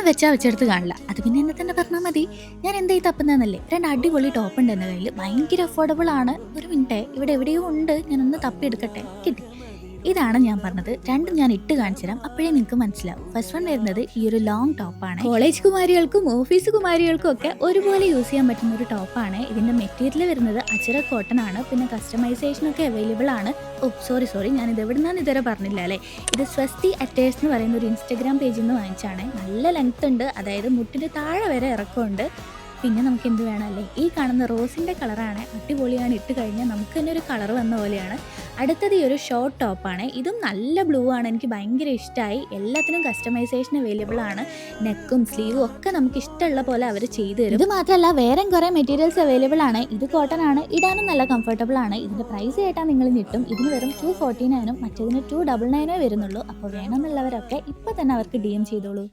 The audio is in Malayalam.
വെച്ചാൽ വെച്ചെടുത്ത് കാണില്ല. അത് പിന്നെ എന്നെ തന്നെ പറഞ്ഞാൽ മതി. ഞാൻ എന്തായി തപ്പുന്നതെന്നല്ലേ? 2 അടിപൊളി ടോപ്പ് ഉണ്ട് എൻ്റെ കയ്യിൽ. ഭയങ്കര അഫോർഡബിൾ ആണ്. ഒരു മിനിറ്റേ, ഇവിടെ എവിടെയോ ഉണ്ട്. ഞാനൊന്ന് തപ്പിയെടുക്കട്ടെ. കിട്ടി. ഇതാണ് ഞാൻ പറഞ്ഞത്. രണ്ടും ഞാൻ ഇട്ട് കാണിച്ചു തരാം. അപ്പോഴേ നിങ്ങൾക്ക് മനസ്സിലാവും. ഫസ്റ്റ് വൺ വരുന്നത് ഈ ഒരു ലോങ് ടോപ്പാണ്. കോളേജ് കുമാരികൾക്കും ഓഫീസ് കുമാരികൾക്കും ഒക്കെ ഒരുപോലെ യൂസ് ചെയ്യാൻ പറ്റുന്ന ഒരു ടോപ്പാണ്. ഇതിൻ്റെ മെറ്റീരിയൽ വരുന്നത് അജറ കോട്ടൺ ആണ്. പിന്നെ കസ്റ്റമൈസേഷൻ ഒക്കെ അവൈലബിൾ ആണ്. ഓ സോറി, ഞാൻ ഇത് എവിടെ നിന്നാണ് ഇതുവരെ പറഞ്ഞില്ല അല്ലേ. ഇത് സ്വസ്തി അറ്റേഴ്സ് എന്ന് പറയുന്ന ഒരു ഇൻസ്റ്റഗ്രാം പേജിൽ നിന്ന് വാങ്ങിച്ചാണ്. നല്ല ലെങ്ത് ഉണ്ട്, അതായത് മുട്ടിൻ്റെ താഴെ വരെ ഇറക്കമുണ്ട്. പിന്നെ നമുക്ക് എന്ത് വേണമല്ലേ, ഈ കാണുന്ന റോസിൻ്റെ കളറാണ്. അടിപൊളിയാണ്. ഇട്ട് കഴിഞ്ഞാൽ നമുക്ക് തന്നെ ഒരു കളർ വന്ന പോലെയാണ്. അടുത്തത് ഈ ഒരു ഷോർട്ട് ടോപ്പാണ്. ഇതും നല്ല ബ്ലൂ ആണ്. എനിക്ക് ഭയങ്കര ഇഷ്ടമായി. എല്ലാത്തിനും കസ്റ്റമൈസേഷൻ അവൈലബിൾ ആണ്. നെക്കും സ്ലീവും ഒക്കെ നമുക്ക് ഇഷ്ടമുള്ള പോലെ അവർ ചെയ്തു തരും. ഇത് മാത്രമല്ല വേറെ കുറേ മെറ്റീരിയൽസ് അവൈലബിൾ ആണ്. ഇത് കോട്ടൺ ആണ്, ഇടാനും നല്ല കംഫർട്ടബിൾ ആണ്. ഇതിൻ്റെ പ്രൈസ് കേട്ടാൽ നിങ്ങൾ ഞെട്ടും. ഇതിന് വെറും 249 മറ്റേതിന് 299 വരുന്നുള്ളൂ. അപ്പോൾ വേണമെന്നുള്ളവരൊക്കെ ഇപ്പം തന്നെ അവർക്ക് DM ചെയ്തോളൂ.